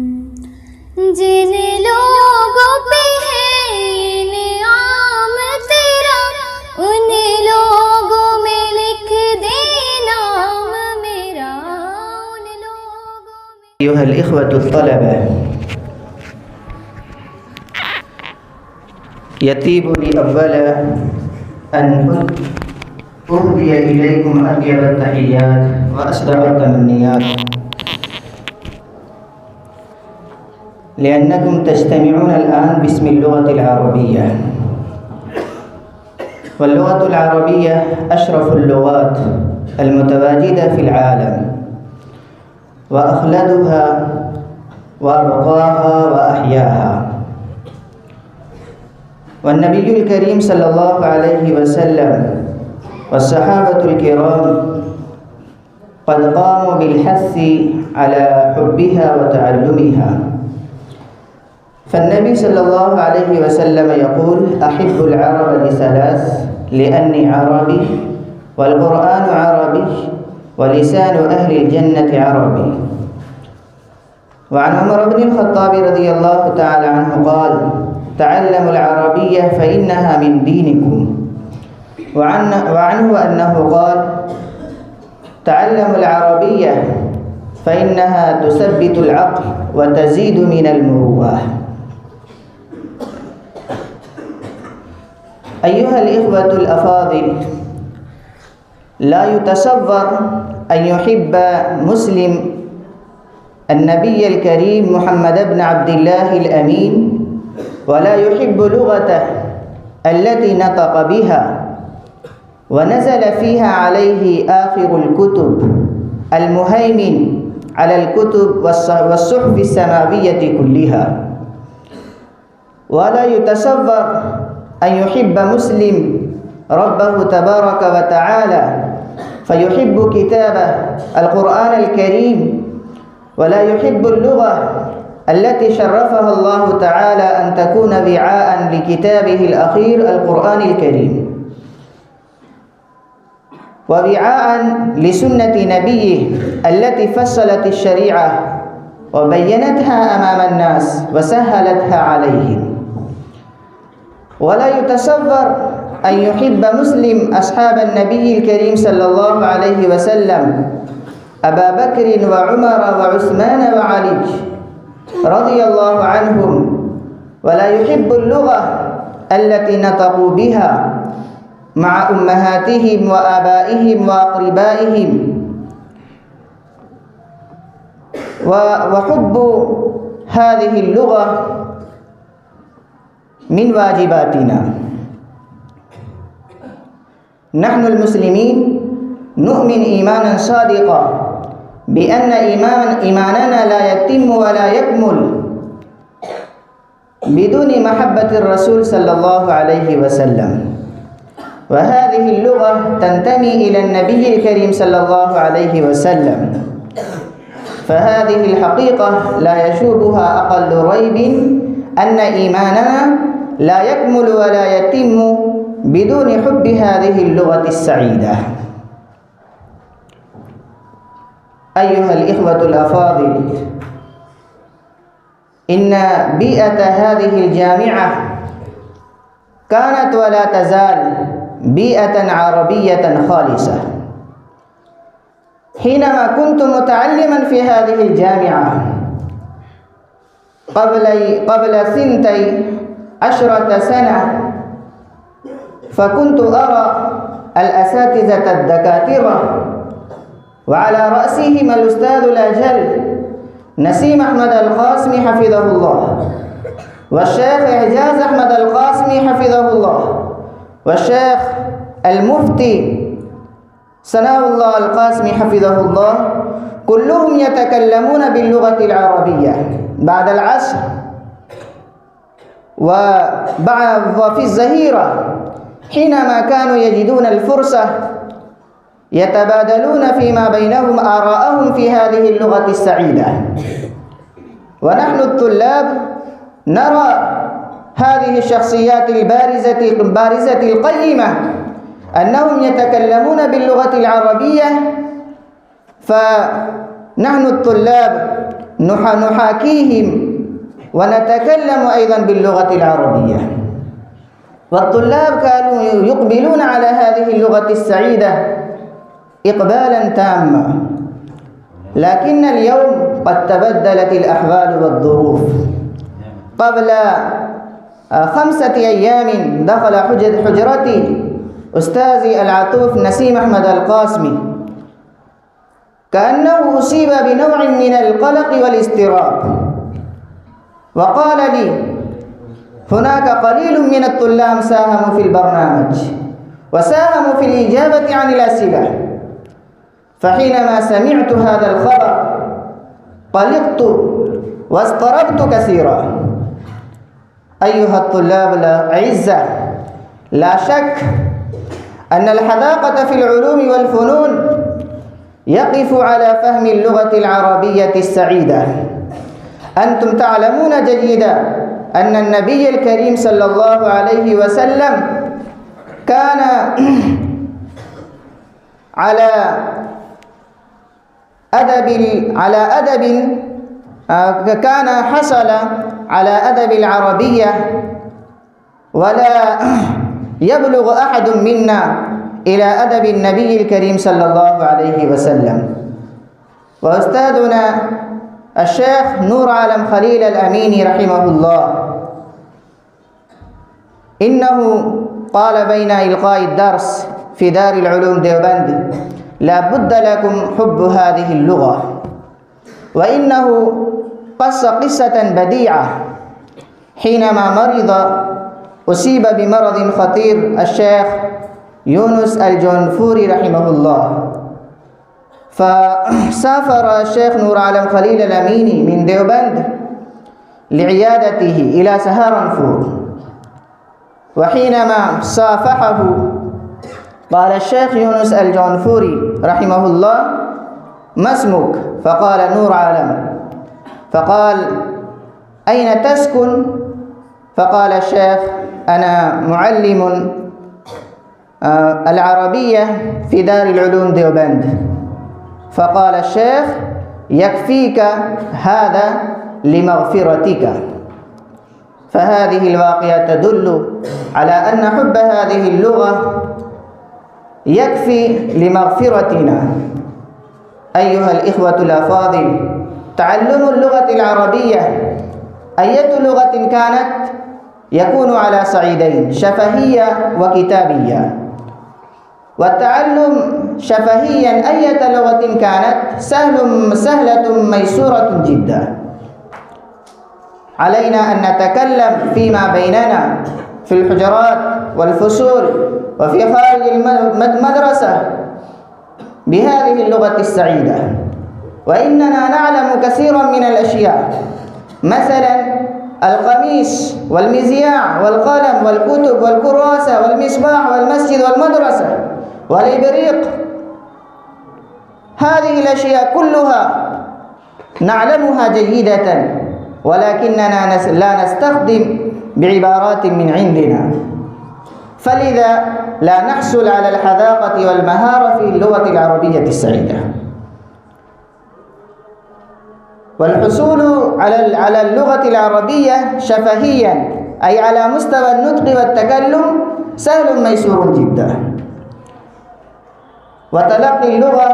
जिन लोगों पे है इनाम तेरा, उन लोगों में लिख दे नाम मेरा, उन लोगों में। أيها الإخوة الطلبة، يطيب لي أولا أن أهدي إليكم أطيب التحيات وأصدق التمنيات، لأنكم تجتمعون الآن باسم اللغة العربية. واللغة العربية أشرف اللغات المتواجدة في العالم، وأخلدها وأبقاها وأحياها. والنبي الكريم صلى الله عليه وسلم والصحابة الكرام قد قاموا بالحث على حبها وتعلمها. فالنبي صلى الله عليه وسلم يقول: أحب العرب لثلاث، لأني عربي، والقرآن عربي، ولسان أهل الجنة عربي. وعن عمر بن الخطاب رضي الله تعالى عنه قال: تعلموا العربية فإنها من دينكم. وعنه أنه قال: تعلموا العربية فإنها تثبت العقل وتزيد من المروءة. أيها الإخوة الأفاضل، لا يتصور أن يحب مسلم النبي الكريم محمد بن عبد الله الأمين ولا يحب لغته التي نطق بها ونزل فيها عليه آخر الكتب المهيمن على الكتب والصحف السماوية كلها. ولا يتصور أن يحب مسلم ربه تبارك وتعالى فيحب كتابه القرآن الكريم ولا يحب اللغة التي شرفها الله تعالى أن تكون وعاء لكتابه الأخير القرآن الكريم، ووعاء لسنة نبيه التي فصلت الشريعة وبينتها أمام الناس وسهلتها عليهم. ولا يتصور أن يحب مسلم أصحاب النبي الكريم صلى الله عليه وسلم أبا بكر وعمر وعثمان وعلي رضي الله عنهم ولا يحب اللغة التي نطقوا بها مع أمهاتهم وآبائهم وأقربائهم. وحب هذه اللغة من واجباتنا. نحن المسلمين نؤمن إيمانا صادقا بأن إيماننا لا يتم ولا يكمل بدون محبة الرسول صلى الله عليه وسلم. وهذه اللغة تنتمي إلى النبي الكريم صلى الله عليه وسلم، فهذه الحقيقة لا يشوبها أقل ريب أن إيماننا لا يكمل ولا يتم بدون حب هذه اللغة السعيدة. أيها الإخوة الأفاضل، إن بيئة هذه الجامعة كانت ولا تزال بيئة عربية خالصة. حينما كنت متعلما في هذه الجامعة قبل 12 سنة، فكنت أرى الأساتذة الدكاترة وعلى رأسهم الأستاذ الأجل نسيم أحمد القاسمي حفظه الله، والشيخ إعجاز أحمد القاسمي حفظه الله، والشيخ المفتي ثناء الله القاسمي حفظه الله، كلهم يتكلمون باللغة العربية بعد العصر وفي الظهيرة حينما كانوا يجدون الفرصة يتبادلون فيما بينهم آراءهم في هذه اللغة السعيدة. ونحن الطلاب نرى هذه الشخصيات البارزة القيمة أنهم يتكلمون باللغة العربية، فنحن الطلاب نحاكيهم ونتكلم أيضا باللغة العربية. والطلاب كانوا يقبلون على هذه اللغة السعيدة إقبالا تاما، لكن اليوم قد تبدلت الأحوال والظروف. قبل 5 أيام دخل حجرتي أستاذي العطوف نسيم أحمد القاسمي، كأنه أصيب بنوع من القلق والاضطراب، وقال لي هناك قليل من الطلاب ساهموا في البرنامج وساهموا في الإجابة عن الأسئلة. فحينما سمعت هذا الخبر قلقت واضطربت كثيرا. أيها الطلاب الأعزة، لا شك أن الحذاقة في العلوم والفنون يقف على فهم اللغة العربية السعيدة. أنتم تعلمون جيدا أن النبي الكريم صلى الله عليه وسلم كان على أدب كان حصل على أدب العربية، ولا يبلغ أحد منا إلى أدب النبي الكريم صلى الله عليه وسلم. وأستاذنا الشيخ نور عالم خليل الأميني رحمه الله إنه قال بين إلقاء الدرس في دار العلوم ديوبند: لا بد لكم حب هذه اللغة. وإنه قص قصة بديعة حينما مرض أصيب بمرض خطير الشيخ يونس الجونفوري رحمه الله، فسافر الشيخ نور عالم خليل الأميني من ديوبند لعيادته إلى سهارنفور. وحينما صافحه قال الشيخ يونس الجونفوري رحمه الله: ما اسمك؟ فقال: نور عالم. فقال: أين تسكن؟ فقال الشيخ: أنا معلم العربية في دار العلوم ديوبند. فقال الشيخ: يكفيك هذا لمغفرتك. فهذه الواقعة تدل على أن حب هذه اللغة يكفي لمغفرتنا. أيها الإخوة الأفاضل، تعلم اللغة العربية أية لغة كانت يكون على صعيدين: شفهية وكتابية. والتعلم شفهيا أية لغة كانت سهلة ميسورة جدا. علينا أن نتكلم فيما بيننا في الحجرات والفصول وفي خارج المدرسة بهذه اللغة السعيدة. وإننا نعلم كثيرا من الأشياء، مثلا القميص والمذياع والقلم والكتب والكراسة والمصباح والمسجد والمدرسة والإبريق. هذه الأشياء كلها نعلمها جيدة، ولكننا لا نستخدم بعبارات من عندنا، فلذا لا نحصل على الحذاقة والمهارة في اللغة العربية السعيدة. والحصول على اللغة العربية شفهيا أي على مستوى النطق والتكلم سهل ميسور جدا. وتلقي اللغة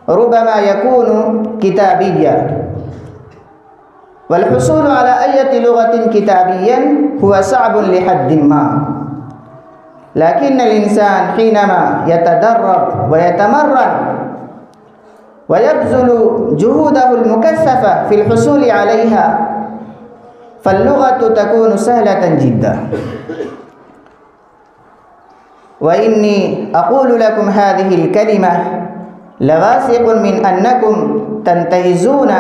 ربما يكون كتابيا، والحصول على أي لغة كتابيا هو صعب لحد ما، لكن الإنسان حينما يتدرب ويتمرن ويبذل جهوده المكثفة في الحصول عليها فاللغة تكون سهلة جدا. وإني أقول لكم هذه الكلمة لواثق من أنكم تنتهزون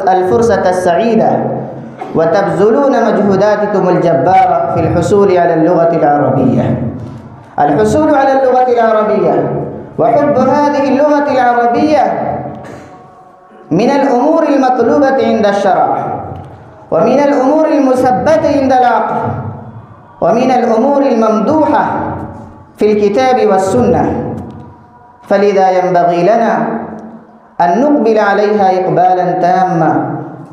الفرصة السعيدة وتبذلون مجهوداتكم الجبارة في الحصول على اللغة العربية. الحصول على اللغة العربية وحب هذه اللغة العربية من الأمور المطلوبة عند الشرع، ومن الأمور المثبتة عند العقل، ومن الأمور الممدوحة في الكتاب والسنة. فلذا ينبغي لنا أن نقبل عليها إقبالا تاما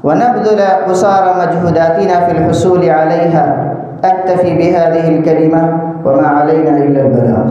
ونبذل قصارى مجهوداتنا في الحصول عليها. أكتفي بهذه الكلمة وما علينا إلا البلاغ.